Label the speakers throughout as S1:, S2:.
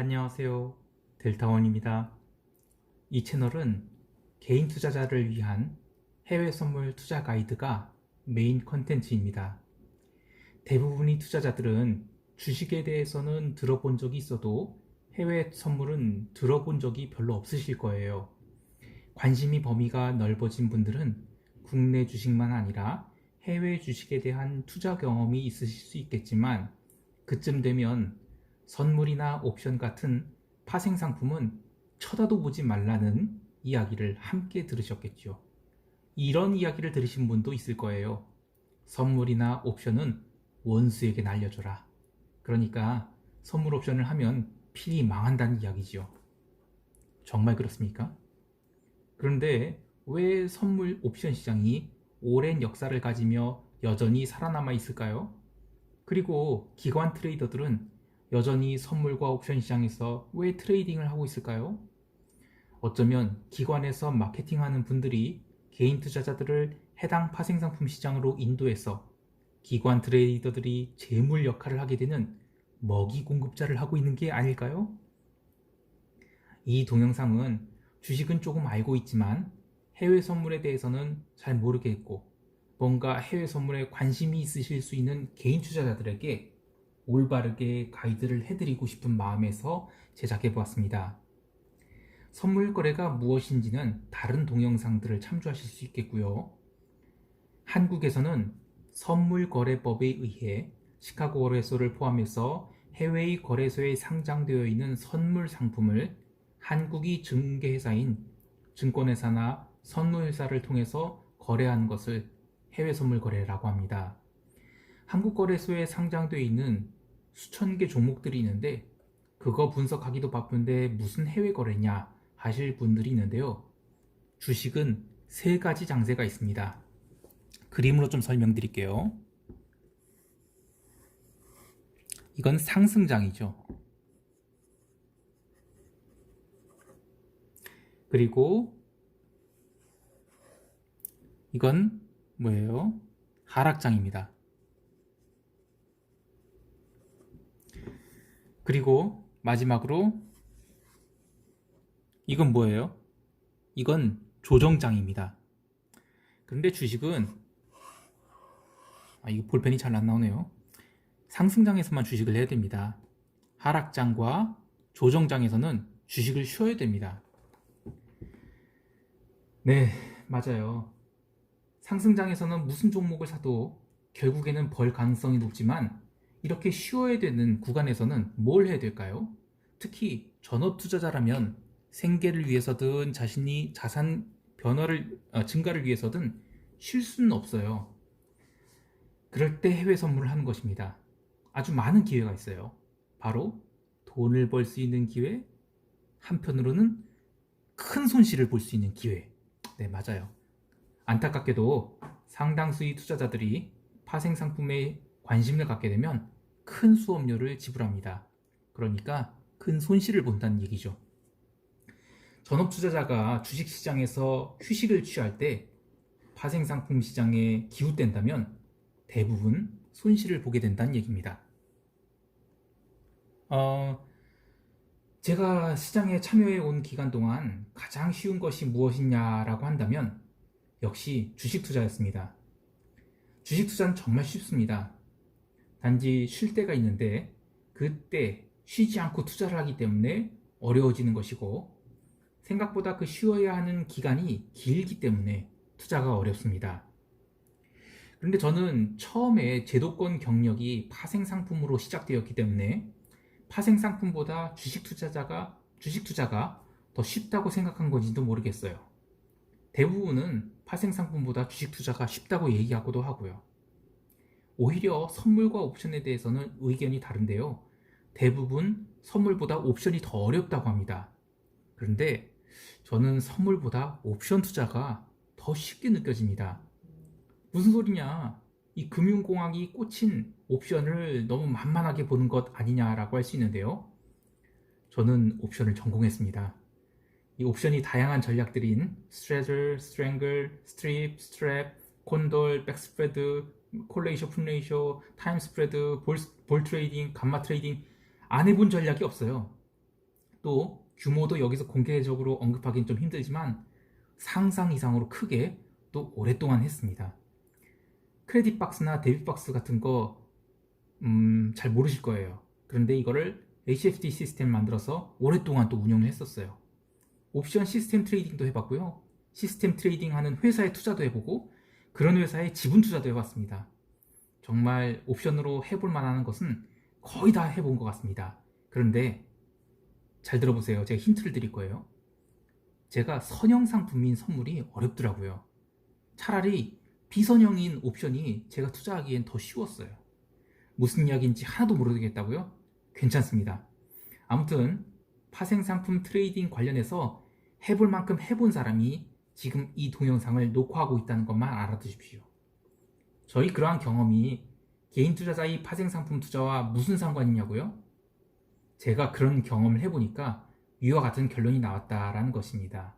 S1: 안녕하세요. 델타원입니다. 이 채널은 개인 투자자를 위한 해외 선물 투자 가이드가 메인 컨텐츠입니다. 대부분의 투자자들은 주식에 대해서는 들어본 적이 있어도 해외 선물은 들어본 적이 별로 없으실 거예요. 관심이 범위가 넓어진 분들은 국내 주식만 아니라 해외 주식에 대한 투자 경험이 있으실 수 있겠지만 그쯤 되면 선물이나 옵션 같은 파생 상품은 쳐다도 보지 말라는 이야기를 함께 들으셨겠죠. 이런 이야기를 들으신 분도 있을 거예요. 선물이나 옵션은 원수에게 날려줘라. 그러니까 선물 옵션을 하면 필히 망한다는 이야기죠. 정말 그렇습니까? 그런데 왜 선물 옵션 시장이 오랜 역사를 가지며 여전히 살아남아 있을까요? 그리고 기관 트레이더들은 여전히 선물과 옵션 시장에서 왜 트레이딩을 하고 있을까요? 어쩌면 기관에서 마케팅하는 분들이 개인 투자자들을 해당 파생상품 시장으로 인도해서 기관 트레이더들이 재물 역할을 하게 되는 먹이 공급자를 하고 있는 게 아닐까요? 이 동영상은 주식은 조금 알고 있지만 해외 선물에 대해서는 잘 모르겠고 뭔가 해외 선물에 관심이 있으실 수 있는 개인 투자자들에게 올바르게 가이드를 해드리고 싶은 마음에서 제작해 보았습니다. 선물 거래가 무엇인지는 다른 동영상들을 참조하실 수 있겠고요. 한국에서는 선물거래법에 의해 시카고 거래소를 포함해서 해외의 거래소에 상장되어 있는 선물 상품을 한국이 증계회사인 증권회사나 선물회사를 통해서 거래하는 것을 해외 선물 거래라고 합니다. 한국 거래소에 상장되어 있는 수천 개 종목들이 있는데 그거 분석하기도 바쁜데 무슨 해외 거래냐 하실 분들이 있는데요. 주식은 세 가지 장세가 있습니다. 그림으로 좀 설명드릴게요. 이건 상승장이죠. 그리고 이건 뭐예요? 하락장입니다. 그리고 마지막으로 이건 뭐예요? 이건 조정장입니다. 그런데 주식은 이거 볼펜이 잘 안 나오네요. 상승장에서만 주식을 해야 됩니다. 하락장과 조정장에서는 주식을 쉬어야 됩니다. 네, 맞아요. 상승장에서는 무슨 종목을 사도 결국에는 벌 가능성이 높지만 이렇게 쉬어야 되는 구간에서는 뭘 해야 될까요? 특히 전업 투자자라면 생계를 위해서든 자신이 자산 증가를 위해서든 쉴 수는 없어요. 그럴 때 해외 선물을 하는 것입니다. 아주 많은 기회가 있어요. 바로 돈을 벌 수 있는 기회, 한편으로는 큰 손실을 볼 수 있는 기회. 네, 맞아요. 안타깝게도 상당수의 투자자들이 파생 상품에 관심을 갖게 되면 큰 수업료를 지불합니다. 그러니까 큰 손실을 본다는 얘기죠. 전업 투자자가 주식시장에서 휴식을 취할 때 파생 상품 시장에 기웃된다면 대부분 손실을 보게 된다는 얘기입니다. 제가 시장에 참여해 온 기간 동안 가장 쉬운 것이 무엇이냐라고 한다면 역시 주식 투자였습니다. 주식 투자는 정말 쉽습니다. 단지 쉴 때가 있는데 그때 쉬지 않고 투자를 하기 때문에 어려워지는 것이고 생각보다 그 쉬어야 하는 기간이 길기 때문에 투자가 어렵습니다. 그런데 저는 처음에 제도권 경력이 파생 상품으로 시작되었기 때문에 파생 상품보다 주식 투자가 더 쉽다고 생각한 건지도 모르겠어요. 대부분은 파생 상품보다 주식 투자가 쉽다고 얘기하고도 하고요. 오히려 선물과 옵션에 대해서는 의견이 다른데요. 대부분 선물보다 옵션이 더 어렵다고 합니다. 그런데 저는 선물보다 옵션 투자가 더 쉽게 느껴집니다. 무슨 소리냐? 이 금융공학이 꽂힌 옵션을 너무 만만하게 보는 것 아니냐라고 할 수 있는데요. 저는 옵션을 전공했습니다. 이 옵션이 다양한 전략들인 스트레저, 스트랭글, 스트립, 스트랩, 콘돌, 백스프레드, 콜레이셔, 풋레이셔, 타임 스프레드, 볼 트레이딩, 감마 트레이딩 안 해본 전략이 없어요. 또 규모도 여기서 공개적으로 언급하기는 좀 힘들지만 상상 이상으로 크게 또 오랫동안 했습니다. 크레딧 박스나 데빗 박스 같은 거 잘 모르실 거예요. 그런데 이거를 HFT 시스템을 만들어서 오랫동안 또 운영을 했었어요. 옵션 시스템 트레이딩도 해봤고요. 시스템 트레이딩 하는 회사에 투자도 해보고 그런 회사에 지분 투자도 해봤습니다. 정말 옵션으로 해볼 만한 것은 거의 다 해본 것 같습니다. 그런데 잘 들어보세요. 제가 힌트를 드릴 거예요. 제가 선형 상품인 선물이 어렵더라고요. 차라리 비선형인 옵션이 제가 투자하기엔 더 쉬웠어요. 무슨 이야기인지 하나도 모르겠다고요? 괜찮습니다. 아무튼 파생상품 트레이딩 관련해서 해볼 만큼 해본 사람이 지금 이 동영상을 녹화하고 있다는 것만 알아두십시오. 저희 그러한 경험이 개인 투자자의 파생상품 투자와 무슨 상관이냐고요? 제가 그런 경험을 해보니까 위와 같은 결론이 나왔다라는 것입니다.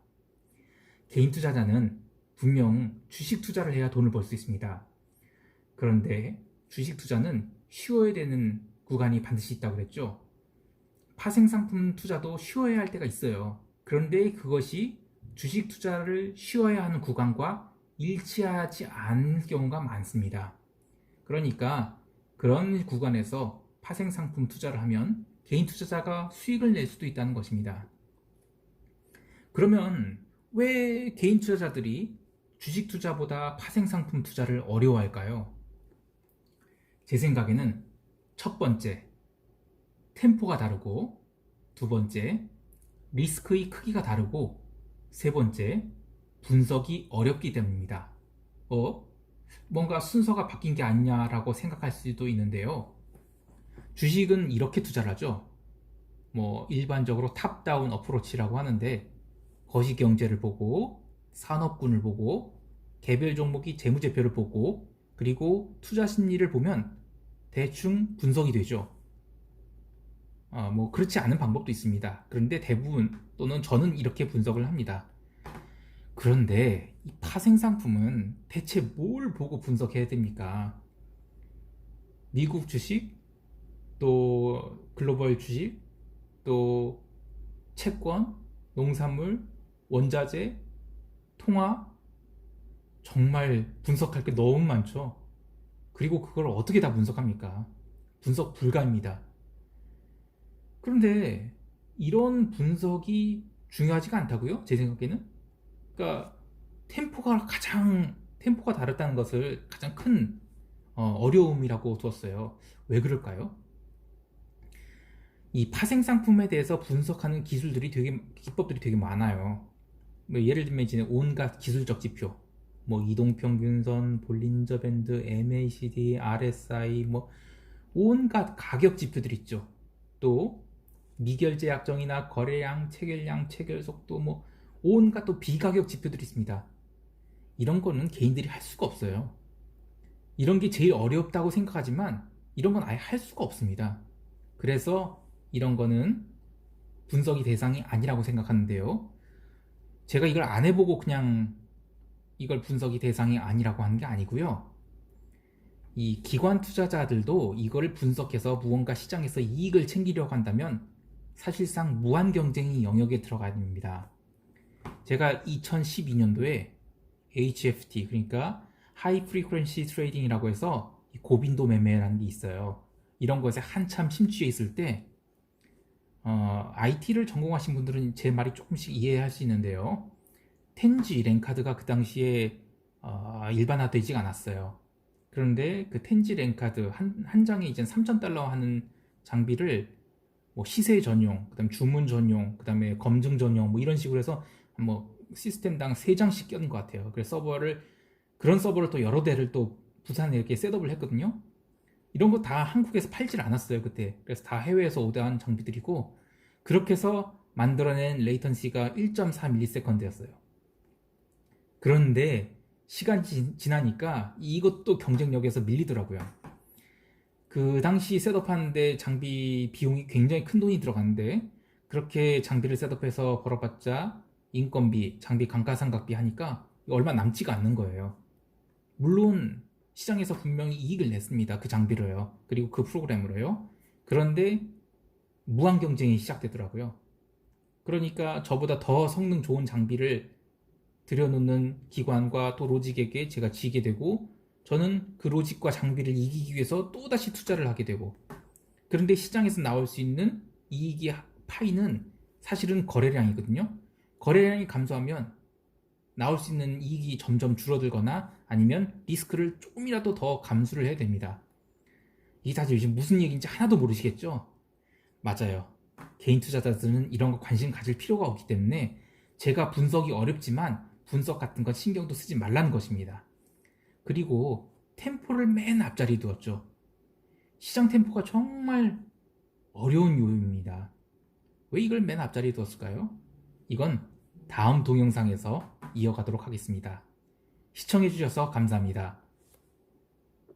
S1: 개인 투자자는 분명 주식 투자를 해야 돈을 벌 수 있습니다. 그런데 주식 투자는 쉬워야 되는 구간이 반드시 있다고 그랬죠. 파생상품 투자도 쉬워야 할 때가 있어요. 그런데 그것이 주식 투자를 쉬워야 하는 구간과 일치하지 않을 경우가 많습니다. 그러니까 그런 구간에서 파생상품 투자를 하면 개인 투자자가 수익을 낼 수도 있다는 것입니다. 그러면 왜 개인 투자자들이 주식 투자보다 파생상품 투자를 어려워할까요? 제 생각에는 첫 번째, 템포가 다르고, 두 번째, 리스크의 크기가 다르고, 세 번째, 분석이 어렵기 때문입니다. 뭔가 순서가 바뀐 게 아니냐라고 생각할 수도 있는데요. 주식은 이렇게 투자를 하죠. 일반적으로 탑다운 어프로치라고 하는데, 거시경제를 보고, 산업군을 보고, 개별 종목이 재무제표를 보고, 그리고 투자 심리를 보면 대충 분석이 되죠. 그렇지 않은 방법도 있습니다. 그런데 대부분 또는 저는 이렇게 분석을 합니다. 그런데 이 파생상품은 대체 뭘 보고 분석해야 됩니까? 미국 주식, 또 글로벌 주식, 또 채권, 농산물, 원자재, 통화, 정말 분석할 게 너무 많죠. 그리고 그걸 어떻게 다 분석합니까? 분석 불가입니다. 그런데 이런 분석이 중요하지가 않다고요? 제 생각에는. 그러니까 템포가 다르다는 것을 가장 큰 어려움이라고 두었어요. 왜 그럴까요? 이 파생 상품에 대해서 분석하는 기법들이 되게 많아요. 예를 들면 이제 온갖 기술적 지표, 이동평균선, 볼린저 밴드, MACD, RSI, 온갖 가격 지표들 있죠. 또 미결제 약정이나 거래량, 체결량, 체결 속도, 온갖 또 비가격 지표들이 있습니다. 이런 거는 개인들이 할 수가 없어요. 이런 게 제일 어렵다고 생각하지만 이런 건 아예 할 수가 없습니다. 그래서 이런 거는 분석이 대상이 아니라고 생각하는데요. 제가 이걸 안 해보고 그냥 이걸 분석이 대상이 아니라고 하는 게 아니고요. 이 기관 투자자들도 이거를 분석해서 무언가 시장에서 이익을 챙기려고 한다면 사실상 무한 경쟁의 영역에 들어가야 됩니다. 제가 2012년도에 HFT, 그러니까 하이 프리퀀시 트레이딩이라고 해서 고빈도 매매라는 게 있어요. 이런 것에 한참 심취해 있을 때 IT를 전공하신 분들은 제 말이 조금씩 이해할 수 있는데요. 텐지 랜카드가 그 당시에 일반화되지 않았어요. 그런데 그 텐지 랜카드 한 장에 이제 3,000달러 하는 장비를 시세 전용, 그 다음에 주문 전용, 그 다음에 검증 전용 이런 식으로 해서 시스템당 3장씩 껴는 것 같아요. 그래서 그런 서버를 또 여러 대를 또 부산에 이렇게 셋업을 했거든요. 이런 거 다 한국에서 팔질 않았어요, 그때. 그래서 다 해외에서 오대한 장비들이고, 그렇게 해서 만들어낸 레이턴시가 1.4ms였어요. 그런데 시간이 지나니까 이것도 경쟁력에서 밀리더라고요. 그 당시 셋업하는데 장비 비용이 굉장히 큰 돈이 들어갔는데, 그렇게 장비를 셋업해서 벌어봤자 인건비, 장비 감가상각비 하니까 얼마 남지가 않는 거예요. 물론 시장에서 분명히 이익을 냈습니다. 그 장비로요. 그리고 그 프로그램으로요. 그런데 무한 경쟁이 시작되더라고요. 그러니까 저보다 더 성능 좋은 장비를 들여놓는 기관과 또 로직에게 제가 지게 되고, 저는 그 로직과 장비를 이기기 위해서 또다시 투자를 하게 되고, 그런데 시장에서 나올 수 있는 이익의 파이는 사실은 거래량이거든요. 거래량이 감소하면 나올 수 있는 이익이 점점 줄어들거나 아니면 리스크를 조금이라도 더 감수를 해야 됩니다. 이게 사실 요즘 무슨 얘기인지 하나도 모르시겠죠? 맞아요. 개인 투자자들은 이런 거 관심 가질 필요가 없기 때문에 제가 분석이 어렵지만 분석 같은 건 신경도 쓰지 말라는 것입니다. 그리고 템포를 맨 앞자리에 두었죠. 시장 템포가 정말 어려운 요인입니다. 왜 이걸 맨 앞자리에 두었을까요? 이건 다음 동영상에서 이어가도록 하겠습니다. 시청해주셔서 감사합니다.